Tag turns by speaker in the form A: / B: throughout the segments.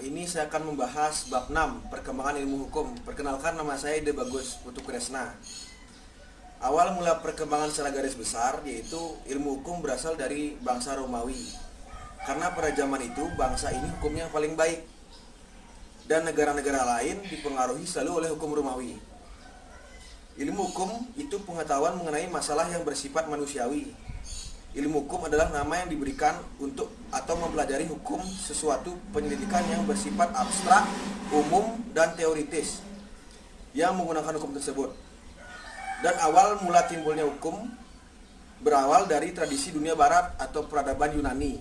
A: Ini saya akan membahas bab 6, perkembangan ilmu hukum. Perkenalkan, nama saya Ide Bagus Putu Kresna. Awal mula perkembangan secara garis besar yaitu ilmu hukum berasal dari bangsa Romawi. Karena pada zaman itu bangsa ini hukumnya paling baik dan negara-negara lain dipengaruhi selalu oleh hukum Romawi. Ilmu hukum itu pengetahuan mengenai masalah yang bersifat manusiawi. Ilmu hukum adalah nama yang diberikan untuk atau mempelajari hukum sesuatu penyelidikan yang bersifat abstrak, umum, dan teoritis yang menggunakan hukum tersebut. Dan awal mula timbulnya hukum berawal dari tradisi dunia barat atau peradaban Yunani,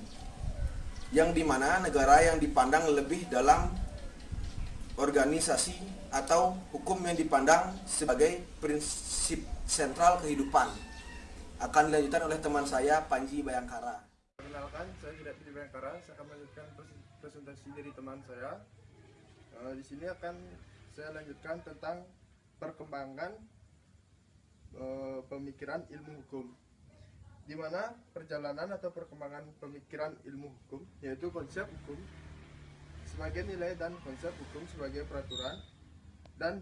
A: yang dimana negara yang dipandang lebih dalam organisasi atau hukum yang dipandang sebagai prinsip sentral kehidupan. Akan dilanjutkan oleh teman saya, Panji Bayangkara.
B: Perkenalkan, saya Hidayat Bayangkara. Saya akan melanjutkan presentasi dari teman saya. Di sini akan saya lanjutkan tentang perkembangan pemikiran ilmu hukum, di mana perjalanan atau perkembangan pemikiran ilmu hukum, yaitu konsep hukum sebagai nilai dan konsep hukum sebagai peraturan, dan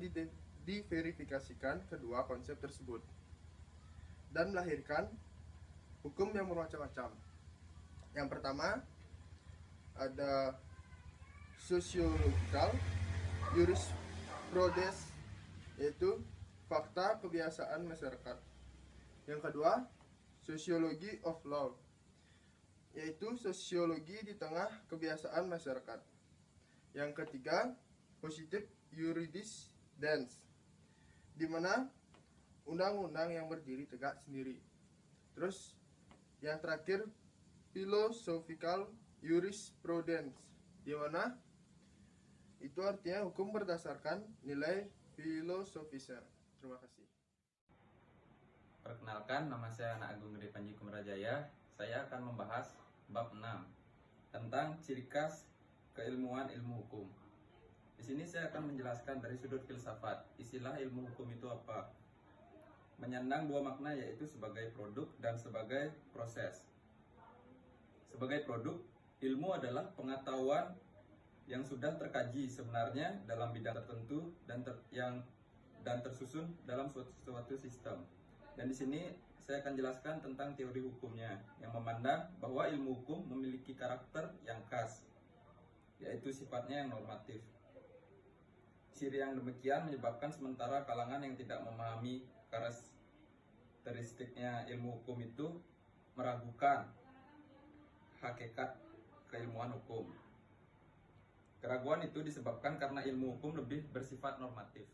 B: diverifikasikan kedua konsep tersebut, dan melahirkan hukum yang bermacam-macam. Yang pertama ada sociological jurisprudence, yaitu fakta kebiasaan masyarakat. Yang kedua, sociology of law, yaitu sosiologi di tengah kebiasaan masyarakat. Yang ketiga, positive jurisprudence, di mana undang-undang yang berdiri tegak sendiri. Terus yang terakhir, philosophical jurisprudence, di mana itu artinya hukum berdasarkan nilai filosofisnya. Terima kasih.
C: Perkenalkan, nama saya Anak Agung Gede Panji Kumarajaya. Saya akan membahas bab 6 tentang ciri khas keilmuan ilmu hukum. Di sini saya akan menjelaskan dari sudut filsafat istilah ilmu hukum itu apa. Menyandang dua makna, yaitu sebagai produk dan sebagai proses. Sebagai produk, ilmu adalah pengetahuan yang sudah terkaji sebenarnya dalam bidang tertentu dan tersusun dalam suatu sistem. Dan di sini saya akan jelaskan tentang teori hukumnya yang memandang bahwa ilmu hukum memiliki karakter yang khas, yaitu sifatnya yang normatif. Ciri yang demikian menyebabkan sementara kalangan yang tidak memahami karakteristiknya ilmu hukum itu meragukan hakikat keilmuan hukum. Keraguan itu disebabkan karena ilmu hukum lebih bersifat normatif.